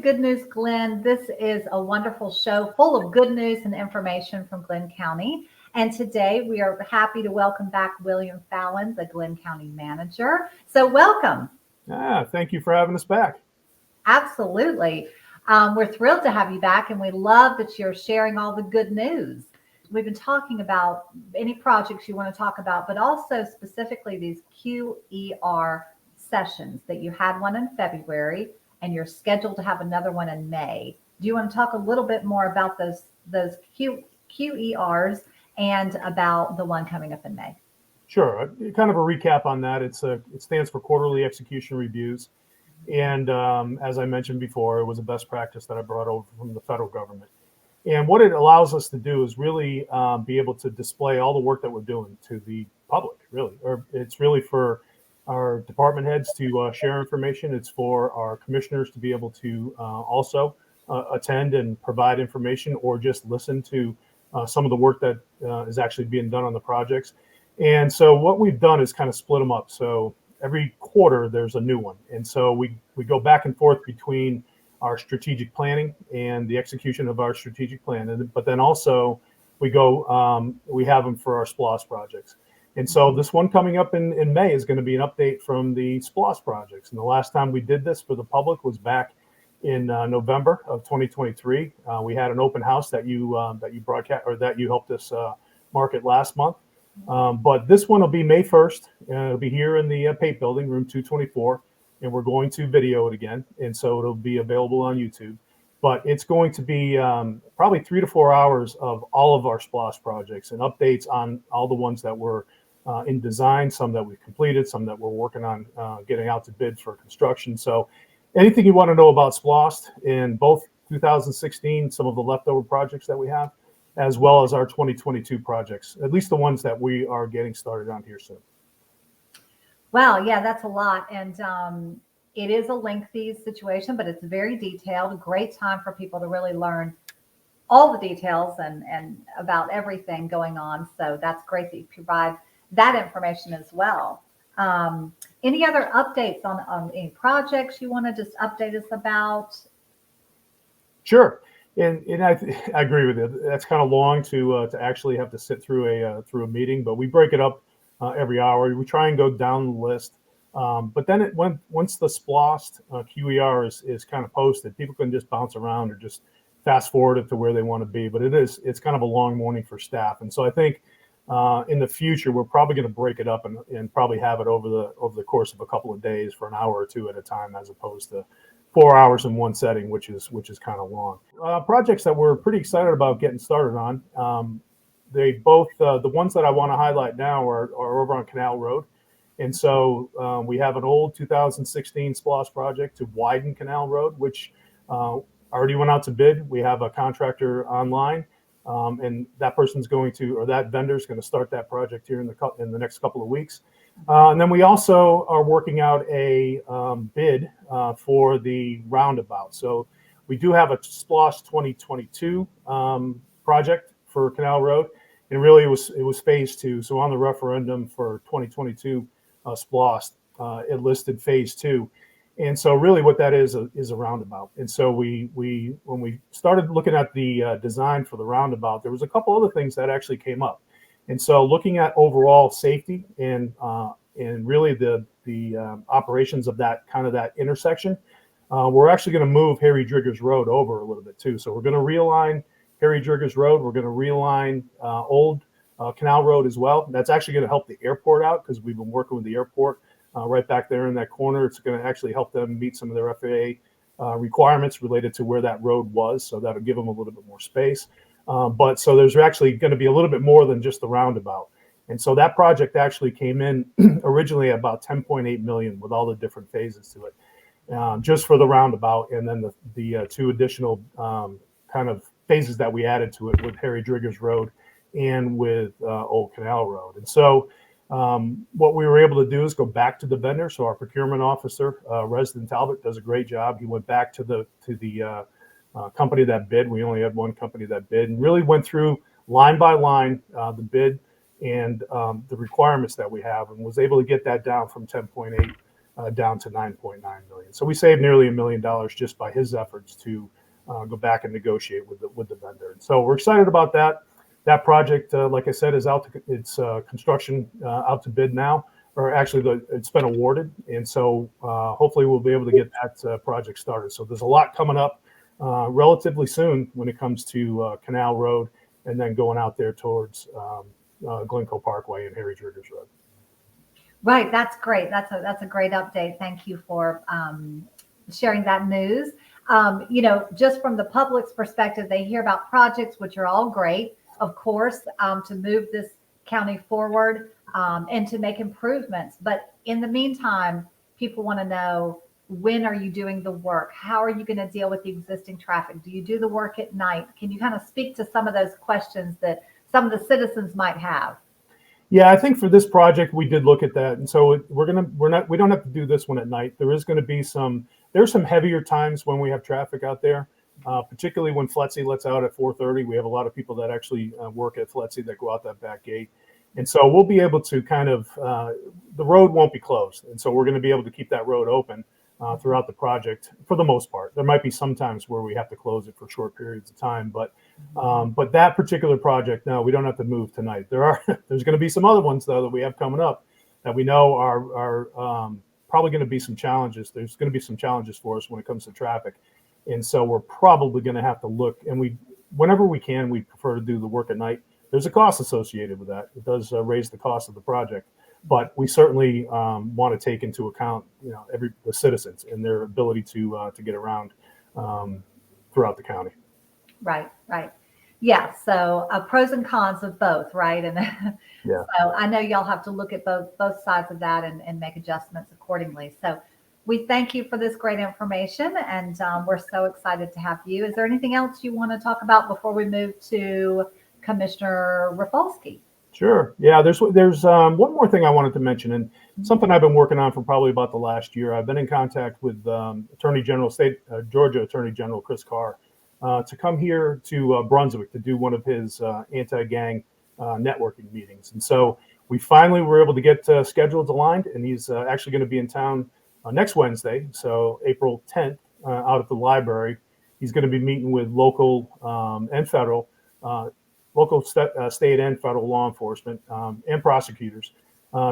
Good News Glenn. This is a wonderful show full of good news and information from Glynn County. And today we are happy to welcome back William Fallon, the Glynn County manager. So welcome. Thank you for having us back. Absolutely. We're thrilled to have you back, and we love that you're sharing all the good news. We've been talking about any projects you want to talk about, but also specifically these QER sessions that you had one in February and you're scheduled to have another one in May. Do you want to talk a little bit more about those QERs and about the one coming up in May? Sure. Kind of a recap on that. It stands for Quarterly Execution Reviews. And as I mentioned before, it was a best practice that I brought over from the federal government. And what it allows us to do is really be able to display all the work that we're doing to the public, really. Or it's really for our department heads to share information. It's for our commissioners to be able to also attend and provide information or just listen to some of the work that is actually being done on the projects. And so what we've done is kind of split them up. So every quarter there's a new one. And so we go back and forth between our strategic planning and the execution of our strategic plan. But then also we have them for our SPLOST projects. And so this one coming up in May is going to be an update from the SPLOST projects. And the last time we did this for the public was back in November of 2023. We had an open house that you broadcast, or that you helped us market last month. But this one will be May 1st. It'll be here in the PAPE building, room 224. And we're going to video it again. And so it'll be available on YouTube. But it's going to be probably 3 to 4 hours of all of our SPLOST projects and updates on all the ones that were in design, some that we've completed, some that we're working on getting out to bid for construction. So anything you want to know about SPLOST in both 2016, some of the leftover projects that we have, as well as our 2022 projects, at least the ones that we are getting started on here soon. Wow, yeah, that's a lot. And it is a lengthy situation, but it's very detailed. A great time for people to really learn all the details and about everything going on. So that's great that you provide that information as well. Any other updates on any projects you want to just update us about? Sure. And I agree with you. That's kind of long to actually have to sit through a meeting, but we break it up every hour. We try and go down the list. But then once the SPLOST QER is kind of posted, people can just bounce around or just fast forward it to where they want to be. But it's kind of a long morning for staff. And so I think in the future, we're probably going to break it up and probably have it over the course of a couple of days for an hour or two at a time, as opposed to 4 hours in one setting, which is kind of long. Projects that we're pretty excited about getting started on. They both, the ones that I want to highlight now are over on Canal Road. And so we have an old 2016 SPLOST project to widen Canal Road, which already went out to bid. We have a contractor online, and that vendor's going to start that project here in the next couple of weeks. And then we also are working out a bid for the roundabout. So we do have a SPLOST 2022 project for Canal Road. And really, it was phase 2. So on the referendum for 2022 SPLOST, it listed phase 2. And so really what that is a roundabout. And so when we started looking at the design for the roundabout, there was a couple other things that actually came up. And so looking at overall safety and really the operations of that intersection, we're actually going to move Harry Driggers Road over a little bit too. So we're going to realign Harry Driggers Road. We're going to realign Old Canal Road as well. That's actually going to help the airport out because we've been working with the airport right back there in that corner. It's going to actually help them meet some of their FAA requirements related to where that road was. So that'll give them a little bit more space. But so there's actually going to be a little bit more than just the roundabout. And so that project actually came in originally at about 10.8 million with all the different phases to it, just for the roundabout. And then the two additional kind of phases that we added to it with Harry Driggers Road and with Old Canal Road. And so what we were able to do is go back to the vendor. So our procurement officer, Resden Talbot, does a great job. He went back to the company that bid. We only had one company that bid, and really went through line by line the bid and the requirements that we have, and was able to get that down from 10.8 down to 9.9 million. So we saved nearly $1 million just by his efforts to go back and negotiate with the vendor. So we're excited about that. That project, like I said, is out to its construction out to bid now, or actually it's been awarded. And so hopefully we'll be able to get that project started. So there's a lot coming up relatively soon when it comes to Canal Road and then going out there towards Glencoe Parkway and Harry Driggers Road. Right, that's great. That's a great update. Thank you for sharing that news. Just from the public's perspective, they hear about projects, which are all great, of course, to move this county forward and to make improvements. But in the meantime, people want to know, when are you doing the work? How are you going to deal with the existing traffic? Do you do the work at night? Can you kind of speak to some of those questions that some of the citizens might have? Yeah, I think for this project, we did look at that. And so we don't have to do this one at night. There's some heavier times when we have traffic out there, particularly when FLETC lets out at 4:30. We have a lot of people that actually work at FLETC that go out that back gate. And so we'll be able to the road won't be closed. And so we're going to be able to keep that road open throughout the project for the most part. There might be some times where we have to close it for short periods of time, but that particular project, no, we don't have to move tonight. There's going to be some other ones though that we have coming up that we know are probably going to be some challenges. There's going to be some challenges for us when it comes to traffic, and so we're probably going to have to look. And whenever we can, we prefer to do the work at night. There's a cost associated with that. It does raise the cost of the project, but we certainly want to take into account, the citizens and their ability to get around throughout the county. Right. Yeah. So pros and cons of both, right? And yeah. So I know y'all have to look at both sides of that and make adjustments accordingly. So we thank you for this great information, and we're so excited to have you. Is there anything else you want to talk about before we move to Commissioner Rafalski? Sure. Yeah, there's one more thing I wanted to mention, and something I've been working on for probably about the last year. I've been in contact with Georgia Attorney General Chris Carr to come here to Brunswick to do one of his anti-gang networking meetings. And so we finally were able to get schedules aligned, and he's actually going to be in town next Wednesday, so April 10th, out at the library. He's going to be meeting with local and federal state and federal law enforcement and prosecutors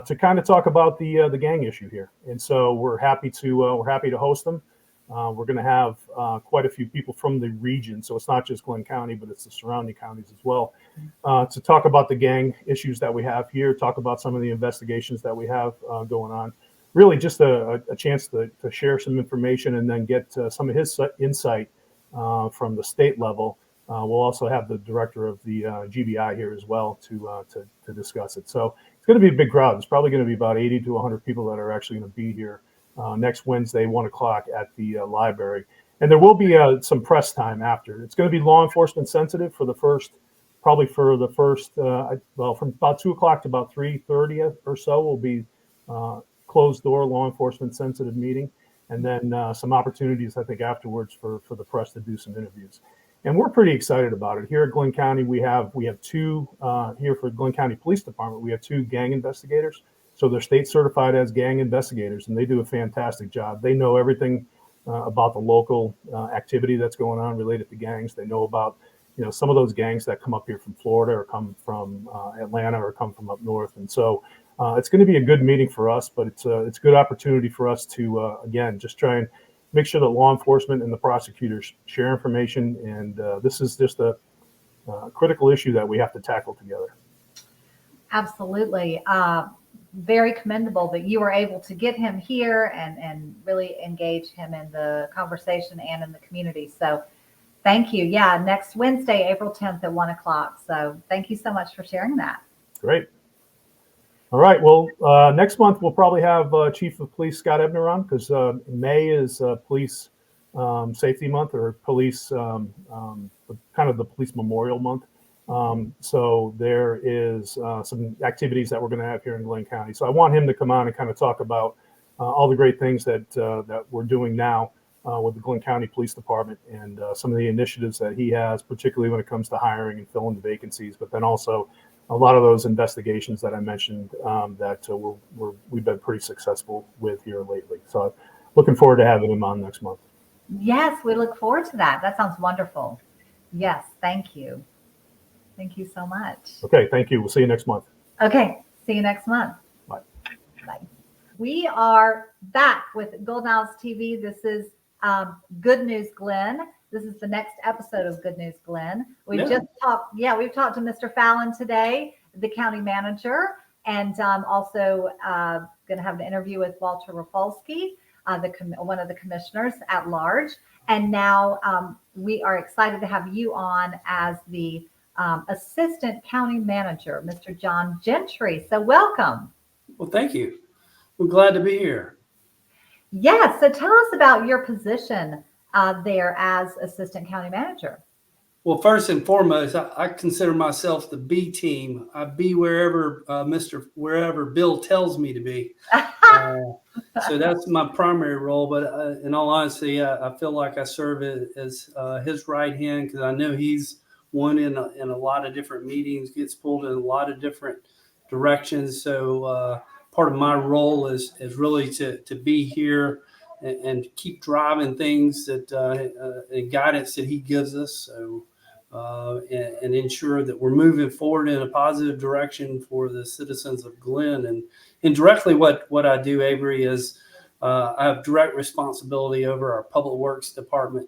to kind of talk about the gang issue here. And so we're happy to host them. We're going to have quite a few people from the region, so it's not just Glynn County, but it's the surrounding counties as well, to talk about the gang issues that we have here, talk about some of the investigations that we have going on. Really just a chance to share some information and then get some of his insight from the state level. We'll also have the director of the GBI here as well to discuss it. So it's going to be a big crowd. It's probably going to be about 80 to 100 people that are actually going to be here next Wednesday, 1:00 at the library. And there will be some press time after. It's going to be law enforcement sensitive from about 2:00 to about 3:30 or so will be closed door law enforcement sensitive meeting. And then some opportunities, I think, afterwards for the press to do some interviews. And we're pretty excited about it. Here at Glynn County, we have two, here for Glynn County Police Department, we have 2 gang investigators. So they're state certified as gang investigators, and they do a fantastic job. They know everything about the local activity that's going on related to gangs. They know about, some of those gangs that come up here from Florida or come from Atlanta or come from up north. And so it's going to be a good meeting for us, but it's a good opportunity for us to, again, just try and make sure that law enforcement and the prosecutors share information. And this is just a critical issue that we have to tackle together. Absolutely. Very commendable that you were able to get him here and really engage him in the conversation and in the community. So thank you. Yeah, next Wednesday, April 10th at 1:00. So thank you so much for sharing that. Great. All right. Well, next month we'll probably have Chief of Police Scott Ebner on, because May is Police Safety Month, or police kind of the Police Memorial Month. So there is some activities that we're going to have here in Glynn County. So I want him to come on and kind of talk about all the great things that we're doing now with the Glynn County Police Department, and some of the initiatives that he has, particularly when it comes to hiring and filling the vacancies, but then also a lot of those investigations that I mentioned that we've been pretty successful with here lately. So looking forward to having him on next month. Yes, we look forward to that. That sounds wonderful. Yes, thank you. Thank you so much. Okay, thank you. We'll see you next month. Okay, see you next month. Bye. Bye. We are back with Golden Owls TV. This is Good News Glynn. This is the next episode of Good News Glynn. We've just talked, we've talked to Mr. Fallon today, the county manager, and also going to have an interview with Walter Rafalski, one of the commissioners at large. And now we are excited to have you on as the assistant county manager, Mr. John Gentry. So welcome. Well, thank you. We're glad to be here. Yes. So tell us about your position there as assistant county manager. Well, first and foremost, I consider myself the B team. I be wherever wherever Bill tells me to be. So that's my primary role. But in all honesty, I feel like I serve as his right hand, because I know he's one in a lot of different meetings, gets pulled in a lot of different directions. So part of my role is really to be here and keep driving things that and guidance that he gives us. So. And ensure that we're moving forward in a positive direction for the citizens of GLYNN. And directly what I do, Avery, is I have direct responsibility over our public works department,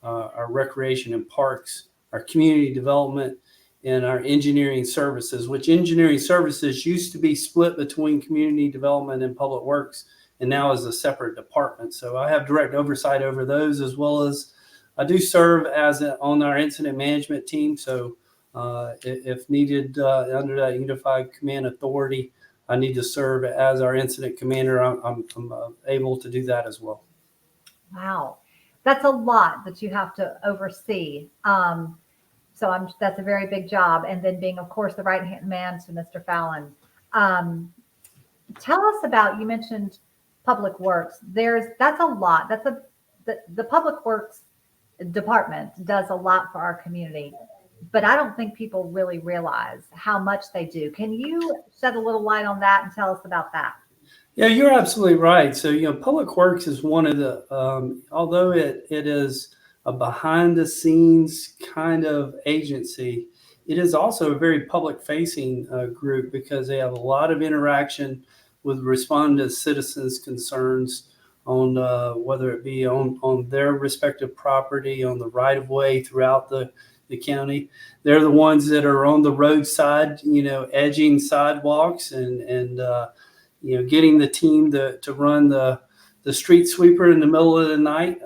our recreation and parks, our community development, and our engineering services, which engineering services used to be split between community development and public works, and now is a separate department. So I have direct oversight over those, as well as I do serve on our incident management team. So if needed under that unified command authority, I need to serve as our incident commander. I'm able to do that as well. Wow. That's a lot that you have to oversee. So that's a very big job. And then being, of course, the right hand man to Mr. Fallon. Tell us about, you mentioned public works. That's a lot. The public works department does a lot for our community, but I don't think people really realize how much they do. Can you shed a little light on that and tell us about that? Yeah, you're absolutely right. So, public works is one of the, although it is a behind the scenes kind of agency, it is also a very public facing group, because they have a lot of interaction with responding to citizens' concerns on whether it be on their respective property, on the right of way throughout the county. They're the ones that are on the roadside, edging sidewalks and getting the team to run the street sweeper in the middle of the night,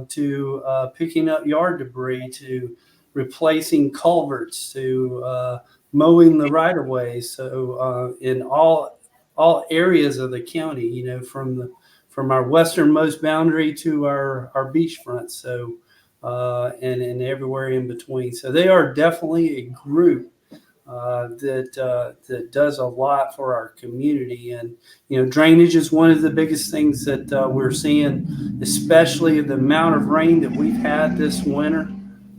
to picking up yard debris, to replacing culverts, to mowing the right of way. So in all areas of the county, from our westernmost boundary to our beachfront, so and everywhere in between. So they are definitely a group that does a lot for our community. And drainage is one of the biggest things that we're seeing, especially the amount of rain that we've had this winter.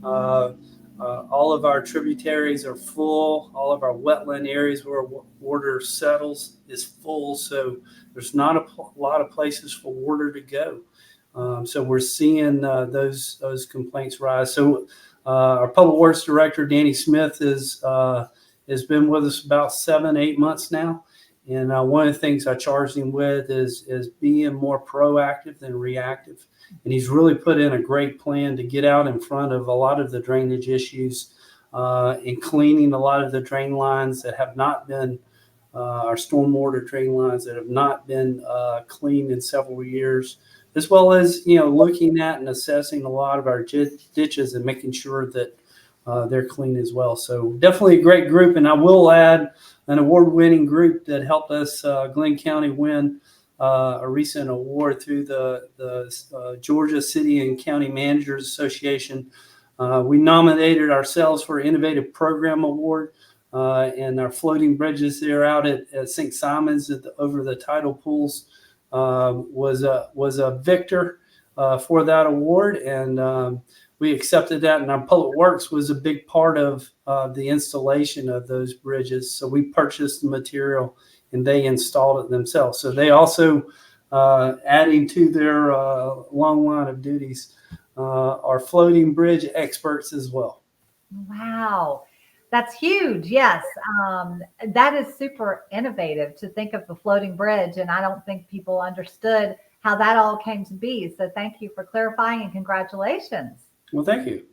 All of our tributaries are full. All of our wetland areas where water settles is full. So there's not a lot of places for water to go. So we're seeing those complaints rise. So our public works director, Danny Smith, has been with us about 7-8 months now. And one of the things I charged him with is being more proactive than reactive. And he's really put in a great plan to get out in front of a lot of the drainage issues and cleaning a lot of the drain lines that have not been, our stormwater drain lines that have not been cleaned in several years, as well as, looking at and assessing a lot of our ditches and making sure that they're clean as well. So definitely a great group. And I will add an award-winning group that helped us, Glynn County, win a recent award through the Georgia City and County Managers Association. We nominated ourselves for Innovative Program Award, and our floating bridges there out at St. Simon's over the tidal pools was a victor for that award, and we accepted that. And our Public Works was a big part of the installation of those bridges. So we purchased the material and they installed it themselves. So they also, adding to their long line of duties, are floating bridge experts as well. Wow. That's huge. Yes. That is super innovative to think of the floating bridge. And I don't think people understood how that all came to be. So thank you for clarifying and congratulations. Well, thank you.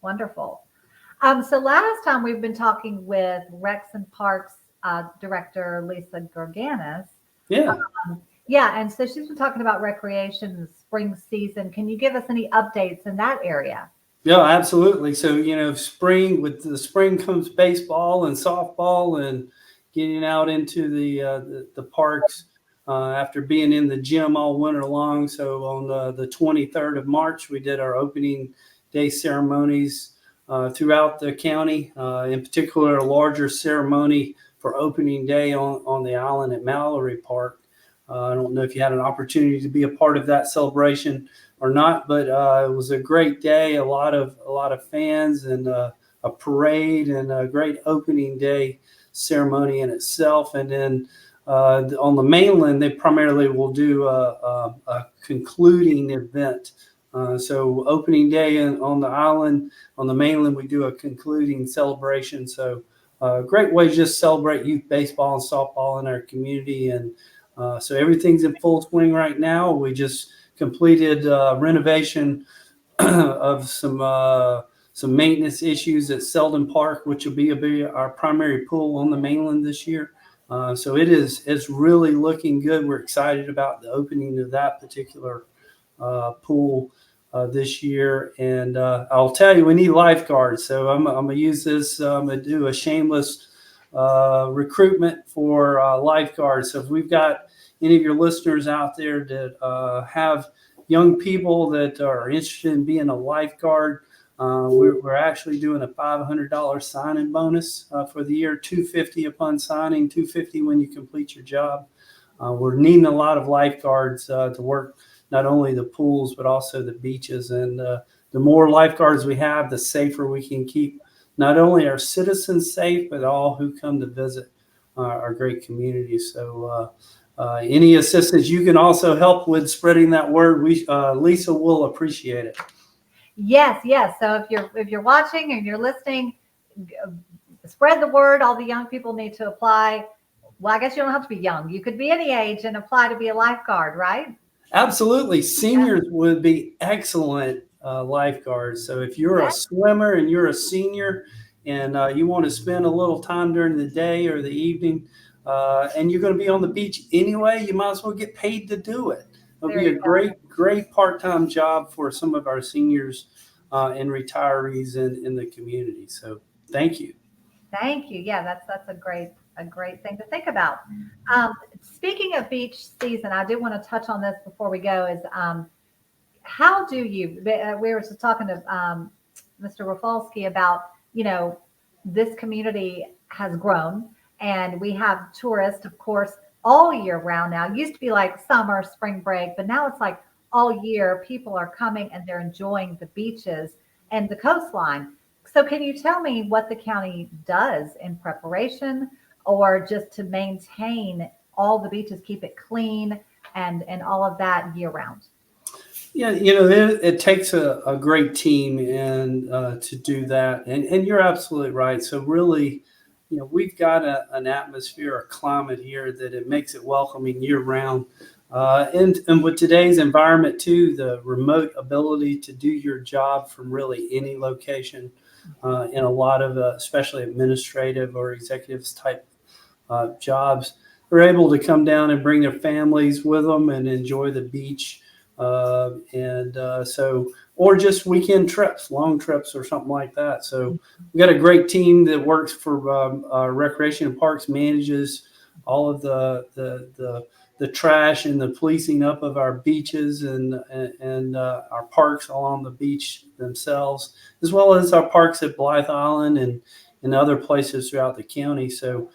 Wonderful. So last time we've been talking with Recs and Parks Director Lisa Gorganis. Yeah. Yeah. And so she's been talking about recreation in the spring season. Can you give us any updates in that area? Yeah, absolutely. So, spring, with the spring comes baseball and softball and getting out into the parks after being in the gym all winter long. So on the 23rd of March, we did our opening day ceremonies throughout the county, in particular, a larger ceremony for opening day on the island at Mallory Park. I don't know if you had an opportunity to be a part of that celebration or not, but it was a great day. A lot of fans and a parade and a great opening day ceremony in itself. And then on the mainland, they primarily will do a concluding event. So opening day on the island, on the mainland, we do a concluding celebration. So great way to just celebrate youth baseball and softball in our community. And so everything's in full swing right now. We just completed renovation of some maintenance issues at Selden Park, which will be our primary pool on the mainland this year. So it's really looking good. We're excited about the opening of that particular pool this year. And I'll tell you, we need lifeguards. So I'm going to use this. I'm going to do a shameless recruitment for lifeguards. So if we've got any of your listeners out there that have young people that are interested in being a lifeguard, we're actually doing a $500 sign-in bonus for the year, $250 upon signing, $250 when you complete your job. We're needing a lot of lifeguards to work not only the pools but also the beaches. And the more lifeguards we have, the safer we can keep not only our citizens safe, but all who come to visit our great community. So any assistance you can also help with spreading that word, Lisa will appreciate it. Yes, yes. So if you're watching and you're listening, spread the word. All the young people need to apply. Well, I guess you don't have to be young. You could be any age and apply to be a lifeguard, right? Absolutely. Seniors would be excellent lifeguards. So if you're a swimmer and you're a senior and you want to spend a little time during the day or the evening, and you're going to be on the beach anyway, you might as well get paid to do it. It'll be a great part-time job for some of our seniors and retirees in the community. So thank you. Thank you. Yeah, that's a great thing to think about. Speaking of beach season, I do want to touch on this before we go. Is how do you? We were just talking to Mr. Rafalski about this community has grown, and we have tourists, of course, all year round now. It used to be like summer, spring break, but now it's like all year. People are coming and they're enjoying the beaches and the coastline. So can you tell me what the county does in preparation or just to maintain all the beaches, keep it clean and all of that year round? Yeah, it takes a great team and to do that. And you're absolutely right. So really, we've got an atmosphere, a climate here that it makes it welcoming year round. And with today's environment too, the remote ability to do your job from really any location in a lot of especially administrative or executives type jobs, are able to come down and bring their families with them and enjoy the beach. Or just weekend trips, long trips or something like that. So we got a great team that works for Recreation and Parks, manages all of the trash and the policing up of our beaches and our parks along the beach themselves, as well as our parks at Blythe Island and other places throughout the county. So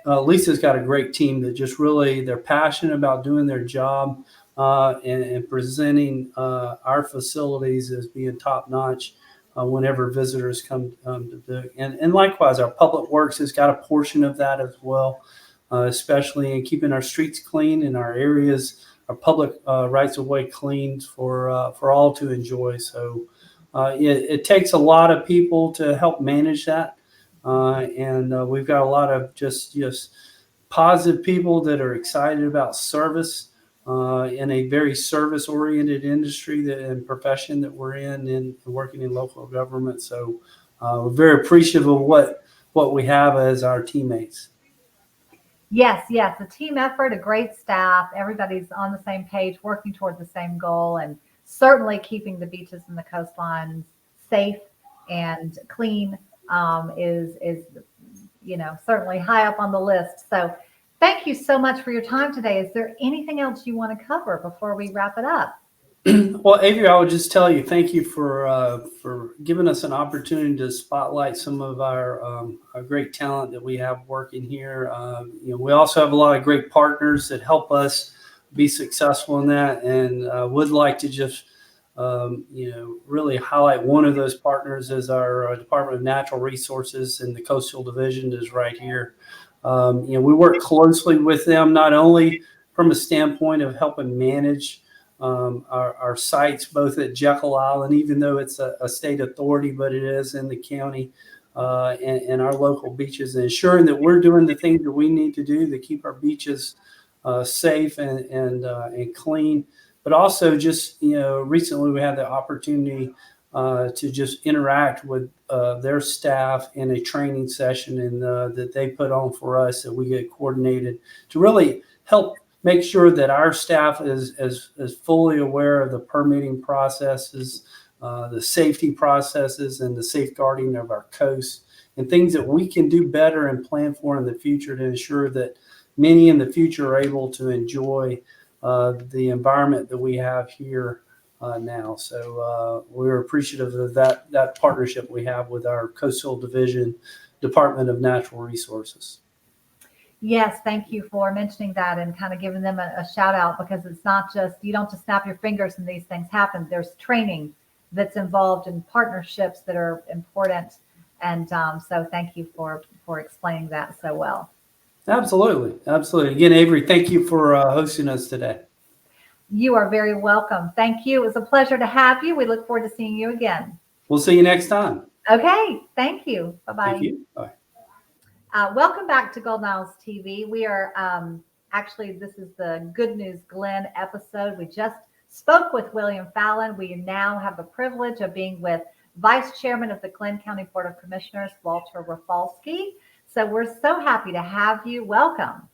Lisa's got a great team that just really, they're passionate about doing their job. and presenting our facilities as being top notch whenever visitors come to book. And likewise, our public works has got a portion of that as well, especially in keeping our streets clean and our areas, our public rights of way clean for all to enjoy. So it takes a lot of people to help manage that. And we've got a lot of just positive people that are excited about service in a very service oriented industry and profession that we're in working in local government. So we're very appreciative of what we have as our teammates. Yes, yes, a team effort, a great staff. Everybody's on the same page, working toward the same goal, and certainly keeping the beaches and the coastlines safe and clean is certainly high up on the list. So, thank you so much for your time today. Is there anything else you want to cover before we wrap it up? Well, Avery, I would just tell you, thank you for giving us an opportunity to spotlight some of our great talent that we have working here. We also have a lot of great partners that help us be successful in that, and would like to just really highlight one of those partners as our Department of Natural Resources, and the Coastal Division is right here. We work closely with them, not only from a standpoint of helping manage our sites, both at Jekyll Island, even though it's a state authority, but it is in the county, and our local beaches, and ensuring that we're doing the things that we need to do to keep our beaches safe and clean. But also, just recently we had the opportunity to just interact with their staff in a training session, and that they put on for us, that we get coordinated to really help make sure that our staff is fully aware of the permitting processes, the safety processes, and the safeguarding of our coast, and things that we can do better and plan for in the future to ensure that many in the future are able to enjoy the environment that we have here now. So we're appreciative of that partnership we have with our Coastal Division, Department of Natural Resources. Yes, thank you for mentioning that and kind of giving them a shout out, because it's not just, you don't just snap your fingers and these things happen. There's training that's involved in partnerships that are important. And so thank you for explaining that so well. Absolutely. Absolutely. Again, Avery, thank you for hosting us today. You are very welcome. Thank you. It was a pleasure to have you. We look forward to seeing you again. We'll see you next time. Okay. Thank you. Bye-bye. Thank you. Bye. Welcome back to Golden Isles TV. We are actually, this is the Good News GLYNN episode. We just spoke with William Fallon. We now have the privilege of being with Vice Chairman of the Glynn County Board of Commissioners, Walter Rafalski. So we're so happy to have you. Welcome.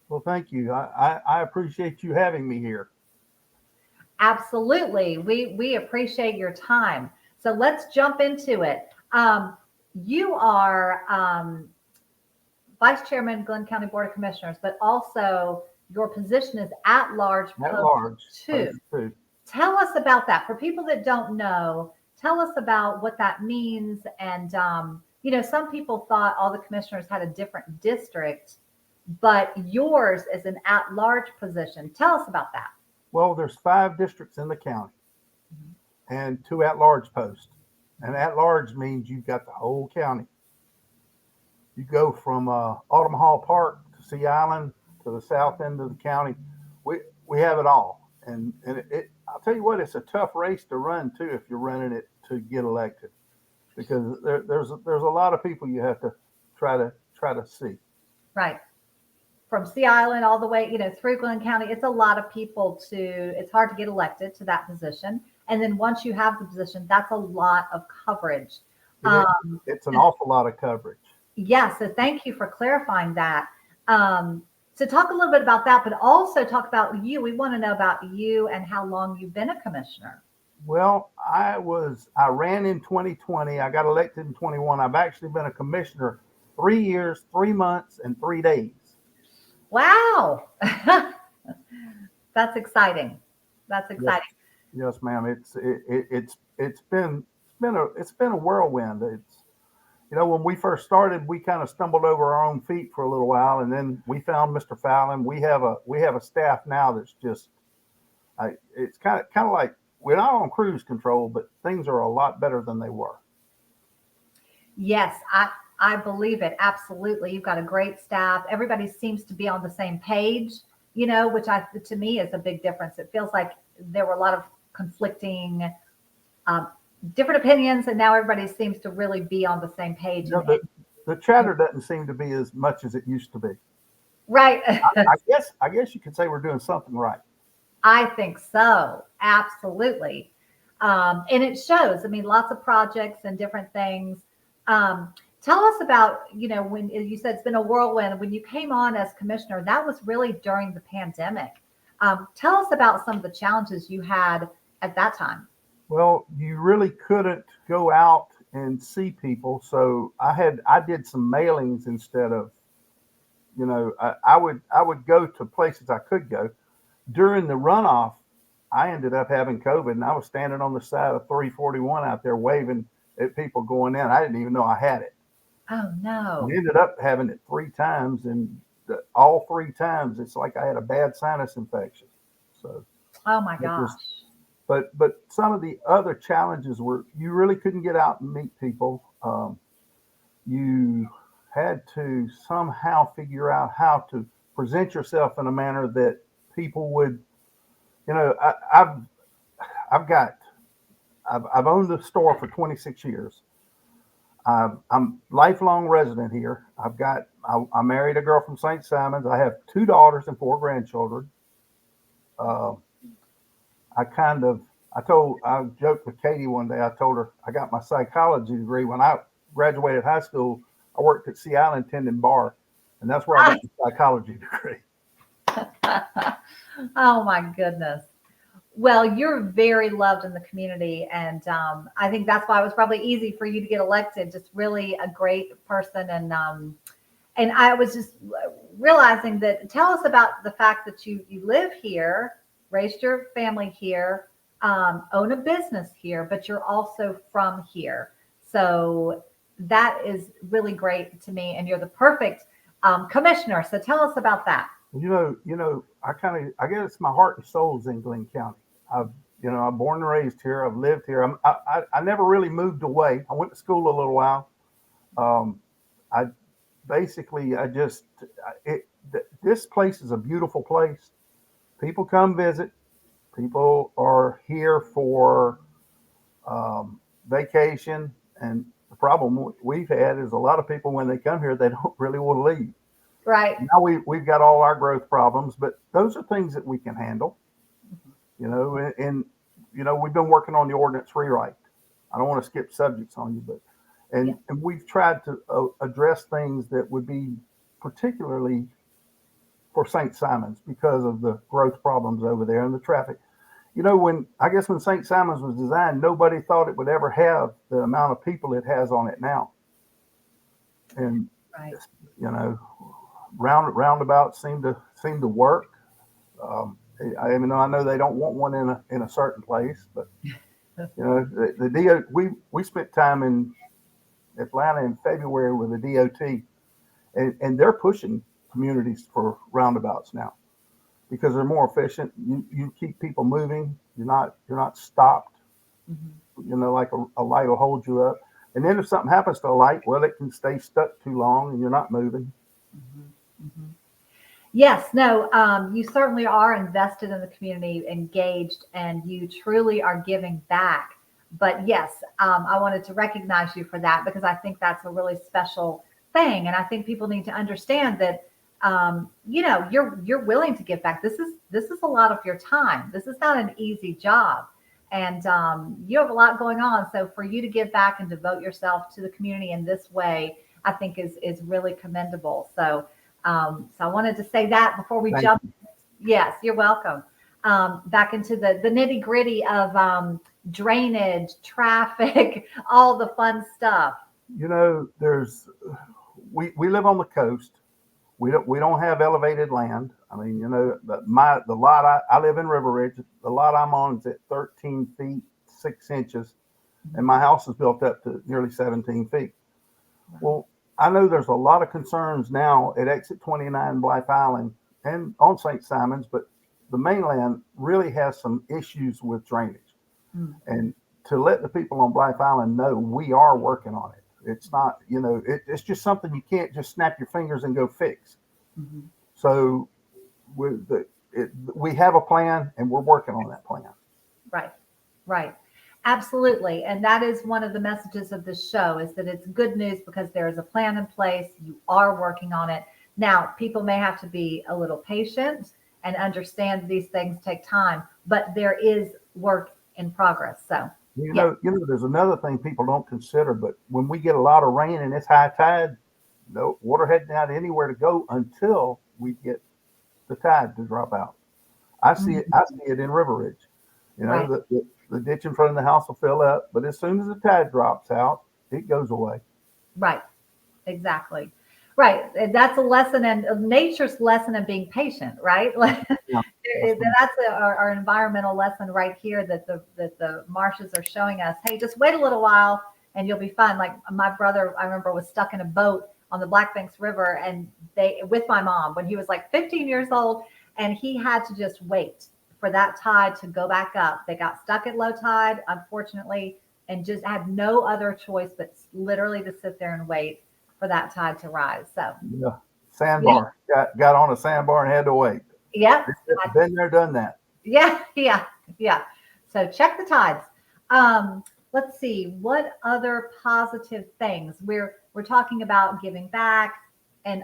Well, thank you. I appreciate you having me here. Absolutely. We appreciate your time. So let's jump into it. You are Vice Chairman, Glynn County Board of Commissioners, but also your position is at large too. Tell us about that. For people that don't know, tell us about what that means. And, some people thought all the commissioners had a different district, but yours is an at-large position. Tell us about that. Well, there's 5 districts in the county and 2 at-large posts. And at-large means you've got the whole county. You go from Autumn Hall Park to Sea Island to the south end of the county. We have it all. And I'll tell you what, it's a tough race to run too if you're running it to get elected, because there's a lot of people you have to try to see. Right. From Sea Island all the way, through Glynn County, it's a lot of people it's hard to get elected to that position. And then once you have the position, that's a lot of coverage. It's an awful lot of coverage. Yeah, so thank you for clarifying that. So talk a little bit about that, but also talk about you. We want to know about you and how long you've been a commissioner. Well, I ran in 2020. I got elected in 21. I've actually been a commissioner 3 years, 3 months, and 3 days. Wow. That's exciting. That's exciting. Yes, ma'am. It's been a whirlwind. When we first started, we kind of stumbled over our own feet for a little while, and then we found Mr. Fallon. We have a staff now that's just It's kind of like we're not on cruise control, but things are a lot better than they were. Yes, I believe it. Absolutely. You've got a great staff. Everybody seems to be on the same page, which to me is a big difference. It feels like there were a lot of conflicting, um, different opinions, and now everybody seems to really be on the same page. The chatter doesn't seem to be as much as it used to be. Right. I guess you could say we're doing something right. I think so. Absolutely. And it shows. I mean, lots of projects and different things. Tell us about, when you said it's been a whirlwind, when you came on as commissioner, that was really during the pandemic. Tell us about some of the challenges you had at that time. Well, you really couldn't go out and see people. So I did some mailings instead of, I would go to places I could go. During the runoff, I ended up having COVID, and I was standing on the side of 341 out there waving at people going in. I didn't even know I had it. Oh, no. I ended up having it 3 times, and all 3 times, it's like I had a bad sinus infection. So, oh my gosh. But some of the other challenges were you really couldn't get out and meet people. You had to somehow figure out how to present yourself in a manner that people would, I've owned the store for 26 years. I'm lifelong resident here. I married a girl from St. Simons. I have 2 daughters and 4 grandchildren. I joked with Katie one day. I told her I got my psychology degree. When I graduated high school, I worked at Sea Island tending bar, and that's where I got the psychology degree. Oh my goodness. Well, you're very loved in the community, and I think that's why it was probably easy for you to get elected. Just really a great person, and I was just realizing that. Tell us about the fact that you live here, raised your family here, own a business here, but you're also from here. So that is really great to me, and you're the perfect commissioner. So tell us about that. I guess my heart and soul is in Glynn County. I'm born and raised here. I've lived here. I never really moved away. I went to school a little while. This place is a beautiful place. People come visit. People are here for vacation. And the problem we've had is a lot of people, when they come here, they don't really want to leave. Right. Now we've got all our growth problems, but those are things that we can handle. And we've been working on the ordinance rewrite. I don't want to skip subjects on you, but and we've tried to address things that would be particularly for St. Simons because of the growth problems over there and the traffic. When St. Simons was designed, nobody thought it would ever have the amount of people it has on it now. And right. Roundabouts seem to work. Even though I know they don't want one in a certain place, but we spent time in Atlanta in February with the DOT, and they're pushing communities for roundabouts now because they're more efficient. You keep people moving. You're not stopped. Mm-hmm. Like a light will hold you up, and then if something happens to a light, well, it can stay stuck too long, and you're not moving. Mm-hmm. Mm-hmm. Yes, no, you certainly are invested in the community, engaged, and you truly are giving back. But yes, I wanted to recognize you for that because I think that's a really special thing, and I think people need to understand that you're willing to give back. This is a lot of your time. This is not an easy job, and you have a lot going on. So for you to give back and devote yourself to the community in this way, I think is really commendable. So I wanted to say that before we jump. Yes, you're welcome. Back into the nitty gritty of drainage, traffic, all the fun stuff. We live on the coast. We don't have elevated land. I mean, the lot I live in River Ridge. The lot I'm on is at 13 feet 6 inches, and my house is built up to nearly 17 feet. Well, I know there's a lot of concerns now at exit 29 Blythe Island and on St. Simons, but the mainland really has some issues with drainage. Mm. And to let the people on Blythe Island know we are working on it. It's not, it's just something you can't just snap your fingers and go fix. Mhm. So we have a plan and we're working on that plan. Right, right. Absolutely. And that is one of the messages of this show is that it's good news because there is a plan in place. You are working on it. Now, people may have to be a little patient and understand these things take time, but there is work in progress. So, There's another thing people don't consider, but when we get a lot of rain and it's high tide, no water hadn't had anywhere to go until we get the tide to drop out. I see it in River Ridge. Right. The ditch in front of the house will fill up, but as soon as the tide drops out, it goes away. Right. Exactly. Right. And that's a lesson and nature's lesson in being patient, right? Yeah. That's our environmental lesson right here that the marshes are showing us. Hey, just wait a little while and you'll be fine. Like my brother, I remember, was stuck in a boat on the Black Banks River and with my mom when he was like 15 years old, and he had to just wait for that tide to go back up. They got stuck at low tide, unfortunately, and just had no other choice but literally to sit there and wait for that tide to rise. So yeah, sandbar got on a sandbar and had to wait. Yep. Been there, done that. Yeah. So check the tides. Let's see what other positive things we're talking about giving back and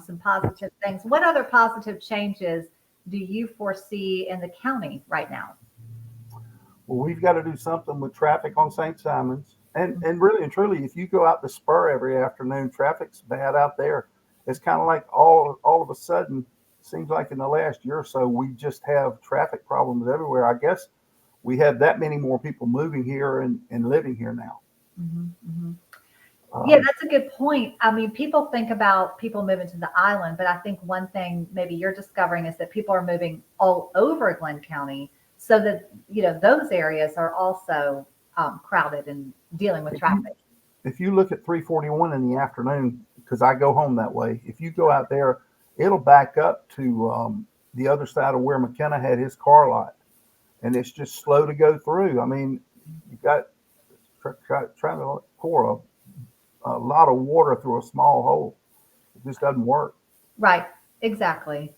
some positive things. What other positive changes do you foresee in the county right now? Well, we've got to do something with traffic on St. Simons. And really and truly, if you go out the spur every afternoon, traffic's bad out there. It's kind of like all of a sudden, seems like in the last year or so, we just have traffic problems everywhere. I guess we have that many more people moving here and living here now. Mm-hmm. Yeah, that's a good point. I mean, people think about people moving to the island, but I think one thing maybe you're discovering is that people are moving all over Glynn County so that, those areas are also crowded and dealing with traffic. If you look at 341 in the afternoon, because I go home that way, if you go out there, it'll back up to the other side of where McKenna had his car lot. And it's just slow to go through. I mean, you got trying to pour a lot of water through a small hole. It just doesn't work. Right. Exactly.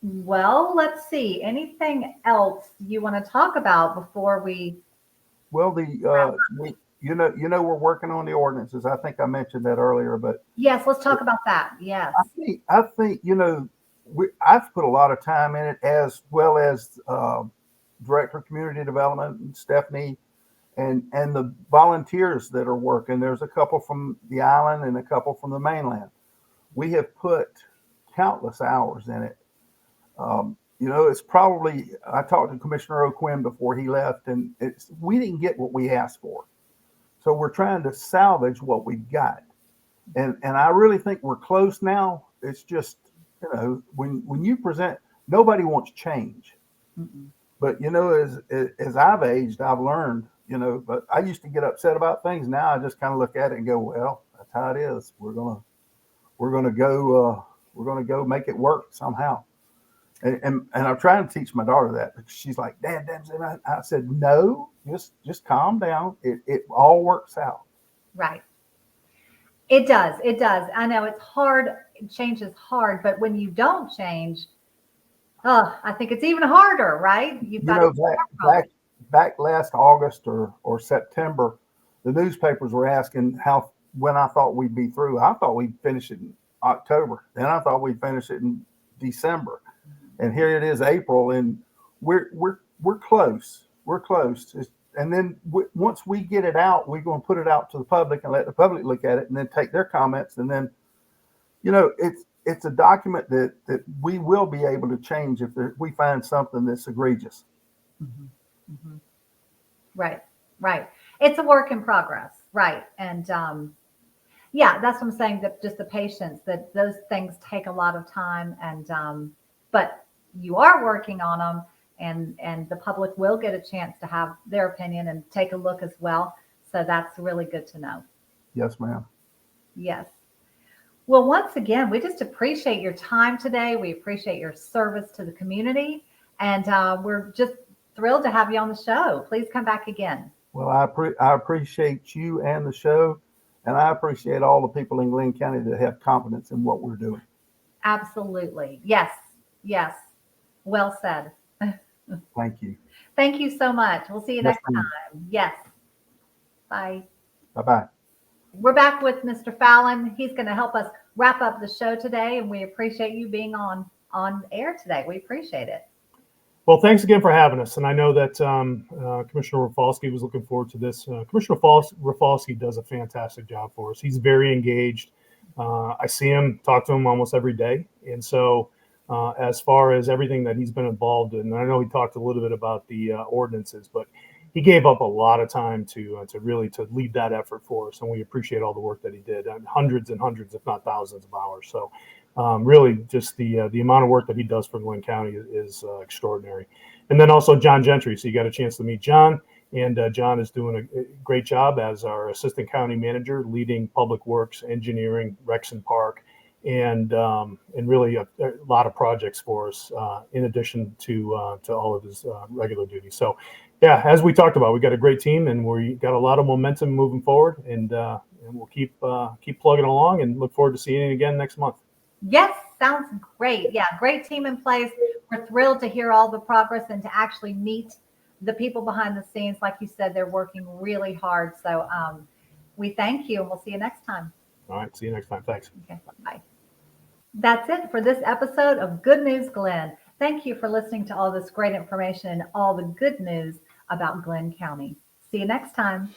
Well, let's see. Anything else you want to talk about before we? Well, we're working on the ordinances. I think I mentioned that earlier, but yes, let's talk about that. Yes. I think I've put a lot of time in it, as well as Director of Community Development, Stephanie, and the volunteers that are working. There's a couple from the island and a couple from the mainland. We have put countless hours in it. It's probably, I talked to Commissioner O'Quinn before he left, and we didn't get what we asked for. So we're trying to salvage what we've got. And I really think we're close now. It's just, when you present, nobody wants change. Mm-mm. But, as I've aged, I've learned, but I used to get upset about things. Now I just kind of look at it and go, well, that's how it is. We're going to go make it work somehow. And I'm trying to teach my daughter that, because she's like, Dad, I said, no, just calm down. It all works out. Right. It does. I know it's hard. Change is hard, but when you don't change, I think it's even harder, right? You've got back last August or September, the newspapers were asking when I thought we'd be through. I thought we'd finish it in October. Then I thought we'd finish it in December. And here it is, April, and we're close. We're close. And then once we get it out, we're going to put it out to the public and let the public look at it, and then take their comments. And then, it's a document that we will be able to change if we find something that's egregious. Mm-hmm. Mm-hmm. Right. It's a work in progress. Right. And that's what I'm saying, that just the patience, that those things take a lot of time, and but you are working on them, and the public will get a chance to have their opinion and take a look as well. So that's really good to know. Yes, ma'am. Yes. Well, once again, we just appreciate your time today. We appreciate your service to the community. And we're just thrilled to have you on the show. Please come back again. Well, I appreciate you and the show, and I appreciate all the people in Glynn County that have confidence in what we're doing. Absolutely. Yes. Yes. Well said. Thank you. Thank you so much. We'll see you Yes, next ma'am. time. Yes. Bye. Bye-bye. We're back with Mr. Fallon. He's going to help us wrap up the show today, and we appreciate you being on air today. We appreciate it. Well, thanks again for having us. And I know that Commissioner Rafalski was looking forward to this. Commissioner Rafalski does a fantastic job for us. He's very engaged. I see him, talk to him almost every day. And so as far as everything that he's been involved in, I know he talked a little bit about the ordinances, but he gave up a lot of time to really to lead that effort for us. And we appreciate all the work that he did, hundreds and hundreds, if not thousands of hours. So really just the amount of work that he does for Glynn County is extraordinary. And then also John Gentry. So you got a chance to meet John, and John is doing a great job as our assistant county manager, leading public works, engineering, Rexon Park, and really a lot of projects for us in addition to all of his regular duties. So yeah, as we talked about, we got a great team, and we got a lot of momentum moving forward, and we'll keep plugging along, and look forward to seeing you again next month. Yes, sounds great. Yeah, great team in place. We're thrilled to hear all the progress and to actually meet the people behind the scenes. Like you said, they're working really hard. So we thank you, and we'll see you next time. All right, see you next time. Thanks. Okay, bye. That's it for this episode of Good News Glynn. Thank you for listening to all this great information and all the good news about Glynn County. See you next time.